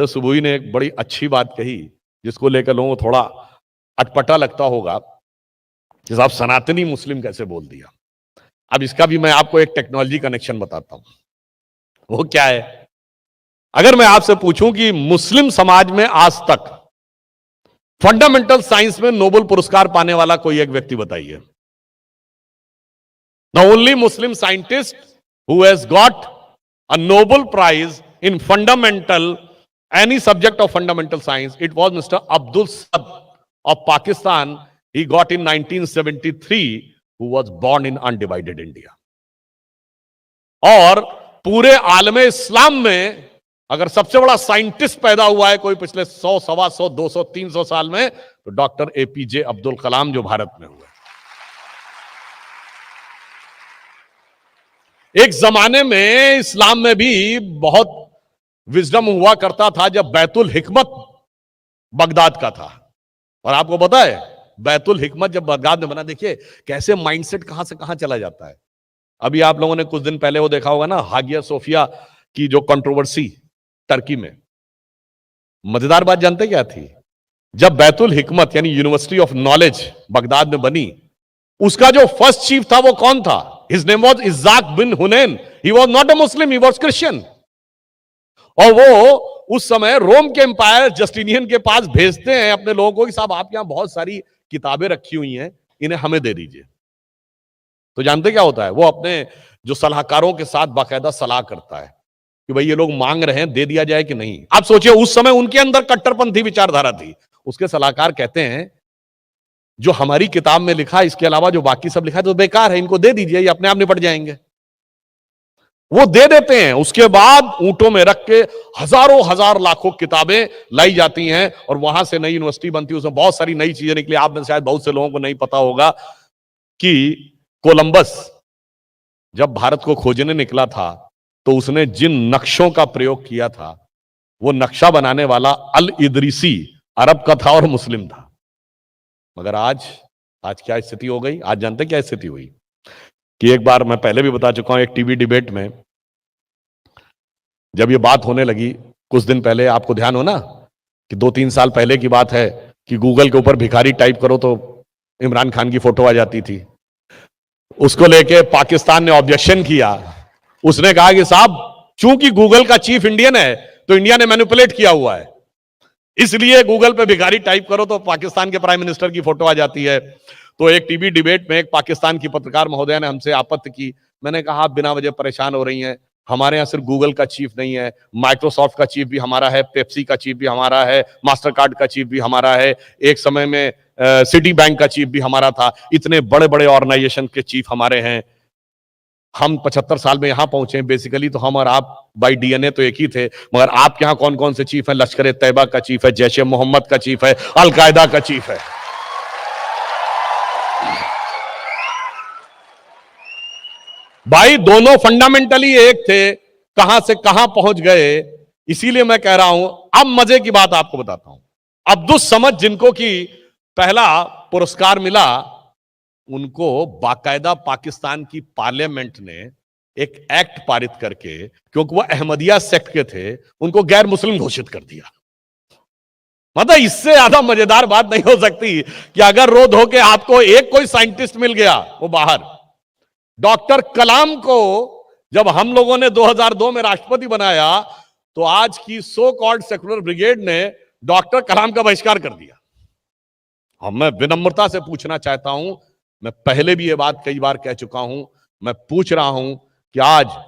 तो सुबुई ने एक बड़ी अच्छी बात कही जिसको लेकर लोगों को थोड़ा अटपटा लगता होगा कि साहब सनातनी मुस्लिम कैसे बोल दिया। अब इसका भी मैं आपको एक टेक्नोलॉजी कनेक्शन बताता हूं। वो क्या है? अगर मैं आपसे पूछूं कि मुस्लिम समाज में आज तक फंडामेंटल साइंस में नोबेल पुरस्कार पाने वाला कोई एक व्यक्ति बताइए। The only Muslim scientist who has got a Nobel prize in fundamental any subject of fundamental science, it was Mr. Abdul Sadd of Pakistan. He got in 1973, who was born in undivided India. और पूरे आलमे इस्लाम में अगर सबसे बड़ा scientist पैदा हुआ है कोई पिछले 100, 125, 200, 300 साल में, तो डॉक्टर एपीजे अब्दुल कलाम जो भारत में हुए। एक जमाने में इस्लाम में भी बहुत विजडम हुआ करता था जब बैतुल हिकमत बगदाद का था। और आपको पता है बैतुल हिकमत जब बगदाद में बना, देखिए कैसे माइंडसेट कहां से कहां चला जाता है। अभी आप लोगों ने कुछ दिन पहले वो देखा होगा ना, हागिया सोफिया की जो कंट्रोवर्सी टर्की में। मजेदार बात जानते क्या थी? जब बैतुल हिकमत यानी यूनिवर्सिटी ऑफ नॉलेज बगदाद में बनी, उसका जो फर्स्ट चीफ था वो कौन था? His name was Ishaq bin Hunain. He was not a Muslim, he was Christian. और वो उस समय रोम के एम्पायर जस्टिनियन के पास भेजते हैं अपने लोगों को कि साहब आप यहां बहुत सारी किताबें रखी हुई हैं, इन्हें हमें दे दीजिए। तो जानते क्या होता है? वो अपने जो सलाहकारों के साथ बाकायदा सलाह करता है कि भाई ये लोग मांग रहे हैं, दे दिया जाए कि नहीं। आप सोचिए उस समय उनके अंदर कट्टरपंथी विचारधारा थी। उसके सलाहकार कहते हैं जो हमारी किताब में लिखा इसके अलावा जो बाकी सब लिखा है तो बेकार है, इनको दे दीजिए, ये अपने आप निपट जाएंगे। वो दे देते हैं। उसके बाद ऊंटों में रख के हजारों हजार लाखों किताबें लाई जाती हैं और वहां से नई यूनिवर्सिटी बनती है। उसमें बहुत सारी नई चीजें निकली। आप में शायद बहुत से लोगों को नहीं पता होगा कि कोलंबस जब भारत को खोजने निकला था तो उसने जिन नक्शों का प्रयोग किया था, वो नक्शा बनाने वाला अल इदरीसी अरब का था और मुस्लिम था। मगर आज क्या स्थिति हो गई? आज जानते क्या स्थिति हुई? कि एक बार मैं पहले भी बता चुका हूं, एक टीवी डिबेट में जब ये बात होने लगी कुछ दिन पहले, आपको ध्यान हो ना कि 2-3 साल पहले की बात है कि गूगल के ऊपर भिखारी टाइप करो तो इमरान खान की फोटो आ जाती थी। उसको लेके पाकिस्तान ने ऑब्जेक्शन किया। उसने कहा कि साहब चूंकि गूगल का चीफ इंडियन है तो इंडिया ने मैनिपुलेट किया हुआ है, इसलिए गूगल पे भिखारी टाइप करो तो पाकिस्तान के प्राइम मिनिस्टर की फोटो आ जाती है। तो एक टीवी डिबेट में एक पाकिस्तान की पत्रकार महोदया ने हमसे आपत्ति की। मैंने कहा आप बिना वजह परेशान हो रही हैं, हमारे यहां सिर्फ गूगल का चीफ नहीं है, माइक्रोसॉफ्ट का चीफ भी हमारा है, पेप्सी का चीफ भी हमारा है, मास्टर कार्ड का चीफ भी हमारा है, एक समय में सिटी बैंक का चीफ भी हमारा था। इतने बड़े बड़े ऑर्गेनाइजेशन के चीफ हमारे हैं। हम 75 साल में यहां पहुंचे। बेसिकली तो हम और आप बाई डीएनए तो एक ही थे, मगर आपके यहां कौन कौन से चीफ है? लश्कर तैयबा का चीफ है, जैश ए मोहम्मद का चीफ है, अलकायदा का चीफ है। भाई दोनों फंडामेंटली एक थे, कहां से कहां पहुंच गए। इसीलिए मैं कह रहा हूं। अब मजे की बात आपको बताता हूं। अब्दुल समद जिनको की पहला पुरस्कार मिला, उनको बाकायदा पाकिस्तान की पार्लियामेंट ने एक एक्ट पारित करके, क्योंकि वो अहमदिया सेक्ट के थे, उनको गैर मुस्लिम घोषित कर दिया। मतलब इससे ज्यादा मजेदार बात नहीं हो सकती कि अगर रोज होके आपको एक कोई साइंटिस्ट मिल गया वो बाहर। डॉक्टर कलाम को जब हम लोगों ने 2002 में राष्ट्रपति बनाया तो आज की सो कॉल्ड सेकुलर ब्रिगेड ने डॉक्टर कलाम का बहिष्कार कर दिया। अब मैं विनम्रता से पूछना चाहता हूं, मैं पहले भी ये बात कई बार कह चुका हूं, मैं पूछ रहा हूं कि आज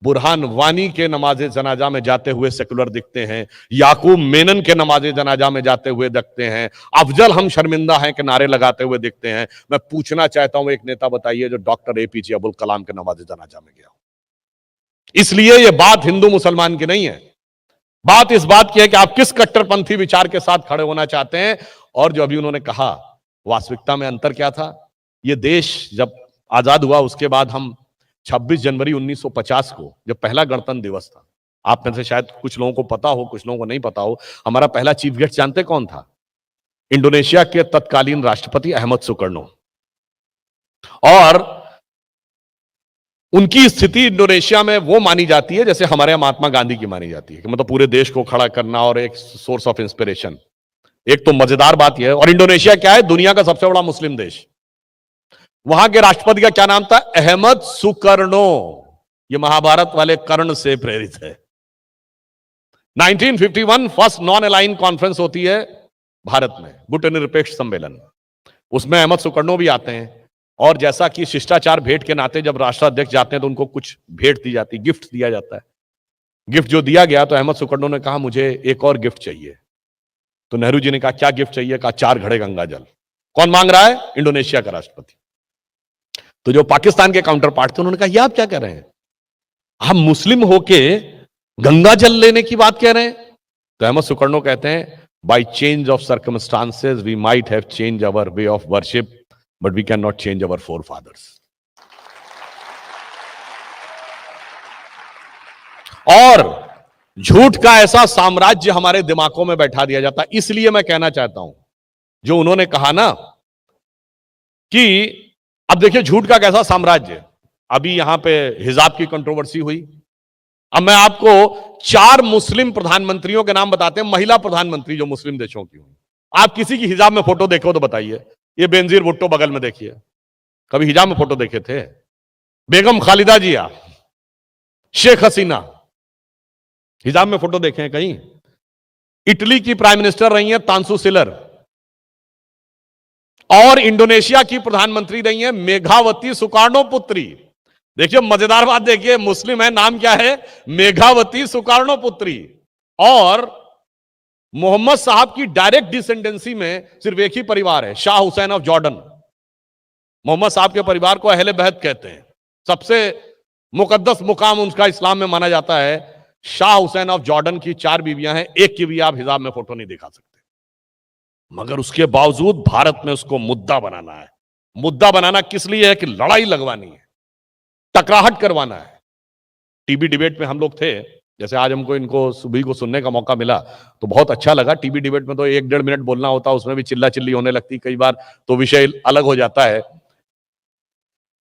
बुरहान वानी के नमाजे जनाजा में जाते हुए सेकुलर दिखते हैं, याकूब मेनन के नमाजे जनाजा में जाते हुए दिखते हैं, अफजल हम शर्मिंदा हैं के नारे लगाते हुए दिखते हैं। मैं पूछना चाहता हूं एक नेता बताइए जो डॉक्टर एपीजे अब्दुल कलाम के नमाजे जनाजा में गया। इसलिए यह बात हिंदू मुसलमान की नहीं है, बात इस बात की है कि आप किस कट्टरपंथी विचार के साथ खड़े होना चाहते हैं। और जो अभी उन्होंने कहा, वास्तविकता में अंतर क्या था? यह देश जब आजाद हुआ उसके बाद हम 26 जनवरी 1950 को जब पहला गणतंत्र दिवस था, आप में से शायद कुछ लोगों को पता हो, कुछ लोगों को नहीं पता हो, हमारा पहला चीफ गेस्ट जानते कौन था? इंडोनेशिया के तत्कालीन राष्ट्रपति अहमद सुकर्नो। और उनकी स्थिति इंडोनेशिया में वो मानी जाती है जैसे हमारे यहाँ महात्मा गांधी की मानी जाती है कि मतलब पूरे देश को खड़ा करना और एक सोर्स ऑफ इंस्पिरेशन। एक तो मजेदार बात यह है, और इंडोनेशिया क्या है, दुनिया का सबसे बड़ा मुस्लिम देश। वहां के राष्ट्रपति का क्या नाम था, अहमद सुकर्णो। ये महाभारत वाले कर्ण से प्रेरित है। 1951 फर्स्ट नॉन अलाइन कॉन्फ्रेंस होती है भारत में, गुटनिरपेक्ष सम्मेलन। उसमें अहमद सुकर्णो भी आते हैं, और जैसा कि शिष्टाचार भेंट के नाते जब राष्ट्राध्यक्ष जाते हैं तो उनको कुछ भेंट दी जाती है, गिफ्ट दिया जाता है। गिफ्ट जो दिया गया तो अहमद सुकर्णो ने कहा मुझे एक और गिफ्ट चाहिए। तो नेहरू जी ने कहा क्या गिफ्ट चाहिए, कहा 4 घड़े गंगा जल। कौन मांग रहा है, इंडोनेशिया का राष्ट्रपति। तो जो पाकिस्तान के काउंटर पार्ट थे उन्होंने कहा ये आप क्या कह रहे हैं, हम मुस्लिम होके गंगा जल लेने की बात कह रहे हैं। तो अहमद सुकर्णो कहते हैं by change of circumstances we might have change our way of worship but we can not change our forefathers. और झूठ का ऐसा साम्राज्य हमारे दिमागों में बैठा दिया जाता है। इसलिए मैं कहना चाहता हूं, जो उन्होंने कहा ना कि अब देखिए झूठ का कैसा साम्राज्य। अभी यहां पे हिजाब की कंट्रोवर्सी हुई। अब मैं आपको 4 मुस्लिम प्रधानमंत्रियों के नाम बताते हैं, महिला प्रधानमंत्री जो मुस्लिम देशों की हुई। आप किसी की हिजाब में फोटो देखो तो बताइए। ये बेनजीर भुट्टो बगल में देखिए, कभी हिजाब में फोटो देखे थे? बेगम खालिदा जिया, शेख हसीना, हिजाब में फोटो देखे हैं कहीं? इटली की प्राइम मिनिस्टर रही हैं तांसु सिलर, और इंडोनेशिया की प्रधानमंत्री रही हैं मेघावती सुकार्णो पुत्री। देखिए मजेदार बात देखिए, मुस्लिम है, नाम क्या है, मेघावती सुकार्णो पुत्री। और मोहम्मद साहब की डायरेक्ट डिसेंडेंसी में सिर्फ एक ही परिवार है, शाह हुसैन ऑफ जॉर्डन। मोहम्मद साहब के परिवार को अहले बैत कहते हैं। सबसे मुकद्दस मुकाम उनका इस्लाम में माना जाता है। शाह हुसैन ऑफ जॉर्डन की 4 बीवियां हैं, एक की भी आप हिजाब में फोटो नहीं दिखा सकते। मगर उसके बावजूद भारत में उसको मुद्दा बनाना है। मुद्दा बनाना किस लिए है कि लड़ाई लगवानी है, टकराहट करवाना है। टीबी डिबेट में हम लोग थे, जैसे आज हमको इनको सुबह को सुनने का मौका मिला तो बहुत अच्छा लगा। टीबी डिबेट में तो 1-1.5 मिनट बोलना होता, उसमें भी चिल्ला चिल्ली होने लगती कई बार, तो विषय अलग हो जाता है।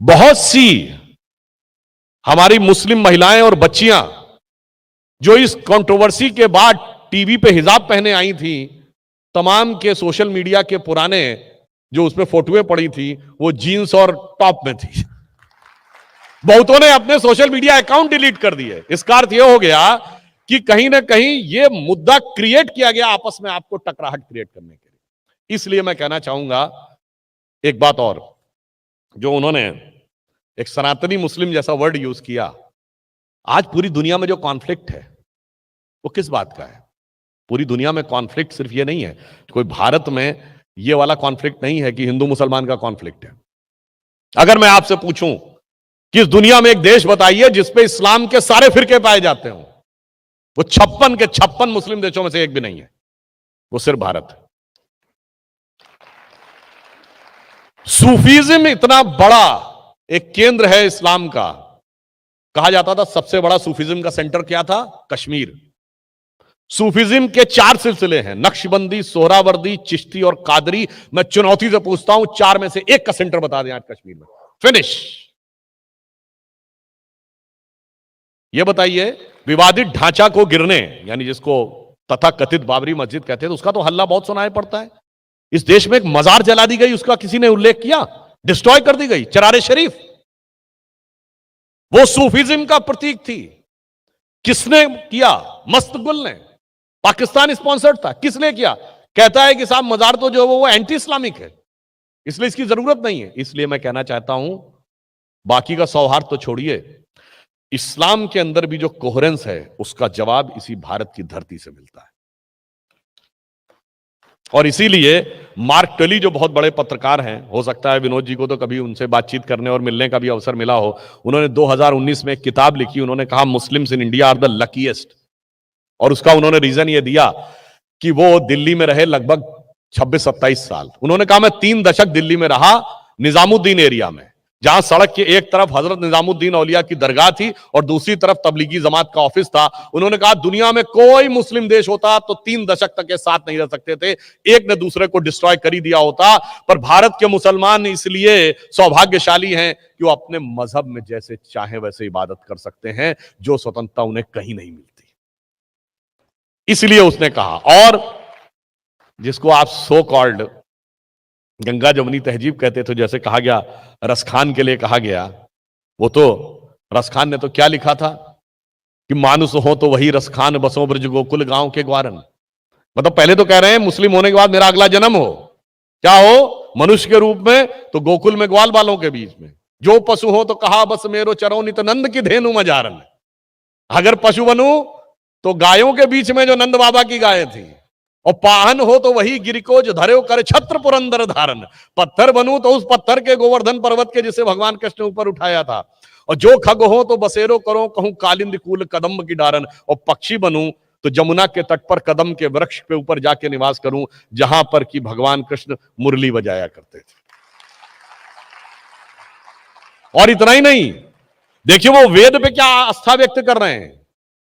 बहुत सी हमारी मुस्लिम महिलाएं और बच्चियां जो इस कंट्रोवर्सी के बाद टीवी पे हिजाब पहने आई थी, तमाम के सोशल मीडिया के पुराने जो उसमें फोटोएं पड़ी थी वो जीन्स और टॉप में थी। बहुतों ने अपने सोशल मीडिया अकाउंट डिलीट कर दिए। इसका अर्थ यह हो गया कि कहीं ना कहीं यह मुद्दा क्रिएट किया गया आपस में, आपको टकराहट क्रिएट करने के लिए। इसलिए मैं कहना चाहूंगा एक बात और, जो उन्होंने एक सनातनी मुस्लिम जैसा वर्ड यूज किया। आज पूरी दुनिया में जो कॉन्फ्लिक्ट है वो किस बात का है? पूरी दुनिया में कॉन्फ्लिक्ट सिर्फ ये नहीं है, कोई भारत में ये वाला कॉन्फ्लिक्ट नहीं है कि हिंदू मुसलमान का कॉन्फ्लिक्ट है। अगर मैं आपसे पूछूं कि इस दुनिया में एक देश बताइए जिसपे इस्लाम के सारे फिरके पाए जाते हो, वो 56 के 56 मुस्लिम देशों में से एक भी नहीं है, वो सिर्फ भारत है। सूफीज्म इतना बड़ा एक केंद्र है इस्लाम का। कहा जाता था सबसे बड़ा सूफीज्म का सेंटर क्या था? कश्मीर। सूफीज्म के 4 सिलसिले हैं, नक्शबंदी, सोहरावर्दी, चिश्ती और कादरी। मैं चुनौती से पूछता हूं 4 में से एक का सेंटर बता दें आज कश्मीर में, फिनिश। यह बताइए, विवादित ढांचा को गिरने, यानी जिसको तथा कथित बाबरी मस्जिद कहते हैं, तो उसका तो हल्ला बहुत सुनाई पड़ता है। इस देश में एक मजार जला दी गई, उसका किसी ने उल्लेख किया? डिस्ट्रॉय कर दी गई चरारे शरीफ, वो सूफीज्म का प्रतीक थी। किसने किया? मस्तगुल ने, पाकिस्तान स्पॉन्सर्ड था। किसने किया? कहता है कि साहब मजार तो जो वो एंटी इस्लामिक है, इसलिए इसकी जरूरत नहीं है। इसलिए मैं कहना चाहता हूं, बाकी का सौहार्द तो छोड़िए, इस्लाम के अंदर भी जो कोहेरेंस है उसका जवाब इसी भारत की धरती से मिलता है। और इसीलिए मार्क टली जो बहुत बड़े पत्रकार हैं, हो सकता है विनोद जी को तो कभी उनसे बातचीत करने और मिलने का भी अवसर मिला हो, उन्होंने 2019 में एक किताब लिखी। उन्होंने कहा Muslims in India are the luckiest, और उसका उन्होंने रीजन ये दिया कि वो दिल्ली में रहे लगभग 26-27 साल। उन्होंने कहा मैं 3 दशक दिल्ली में रहा, निजामुद्दीन एरिया में, जहां सड़क के एक तरफ हजरत निजामुद्दीन औलिया की दरगाह थी और दूसरी तरफ तबलीगी जमात का ऑफिस था। उन्होंने कहा दुनिया में कोई मुस्लिम देश होता तो 3 दशक तक के साथ नहीं रह सकते थे, एक ने दूसरे को डिस्ट्रॉय कर ही दिया होता। पर भारत के मुसलमान इसलिए सौभाग्यशाली हैं कि वो अपने मजहब में जैसे चाहे वैसे इबादत कर सकते हैं, जो स्वतंत्रता उन्हें कहीं नहीं मिलती। इसलिए उसने कहा, और जिसको आप सो कॉल्ड गंगा जमुनी तहजीब कहते थे, जैसे कहा गया रसखान के लिए कहा गया, वो तो रसखान ने तो क्या लिखा था कि मानुस हो तो वही रसखान, बसों ब्रज गोकुल गांव के ग्वारन। मतलब पहले तो कह रहे हैं मुस्लिम होने के बाद मेरा अगला जन्म हो, क्या हो, मनुष्य के रूप में, तो गोकुल में ग्वाल बालों के बीच में। जो पशु हो तो कहा बस मेरो चरो नित नंद की धेनु मजारन। अगर पशु बनूं तो गायों के बीच में जो नंद बाबा की गायें थी, और पाहन हो तो वही गिरिकोज धरे कर छत्र पुरंदर धारण। पत्थर बनूं तो उस पत्थर के गोवर्धन पर्वत के जिसे भगवान कृष्ण ने ऊपर उठाया था। और जो खग हो तो बसेरो करो कहूं कालिंद कूल कदम्ब की डारन। और पक्षी बनूं तो जमुना के तट पर कदम के वृक्ष पे ऊपर जाके निवास करूं, जहां पर कि भगवान कृष्ण मुरली बजाया करते थे। और इतना ही नहीं, देखिए वो वेद पे क्या आस्था व्यक्त कर रहे हैं।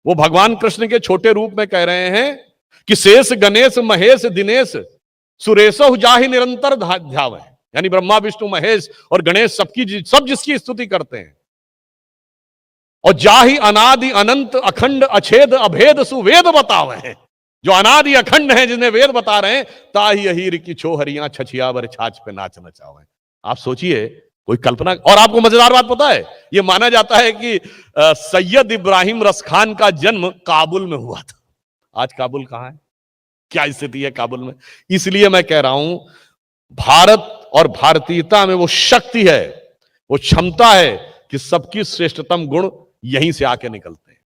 वो भगवान कृष्ण के छोटे रूप में कह रहे हैं कि शेष गणेश महेश दिनेश सुरेश जाहि निरंतर ध्यावे। यानी ब्रह्मा विष्णु महेश और गणेश सब जिसकी स्तुति करते हैं। और जाहि अनादि अनंत अखंड अछेद अभेद सुवेद बतावे। जो अनादि अखंड है, जिन्हें वेद बता रहे हैं, ताहि अहीर की छोहरियां छछियावर छाछ पे नाच नचावे। आप सोचिए, कोई कल्पना। और आपको मजेदार बात पता है, यह माना जाता है कि सैयद इब्राहिम रसखान का जन्म काबुल में हुआ था। आज काबुल कहां है, क्या स्थिति है काबुल में। इसलिए मैं कह रहा हूं, भारत और भारतीयता में वो शक्ति है, वो क्षमता है कि सबकी श्रेष्ठतम गुण यहीं से आके निकलते हैं।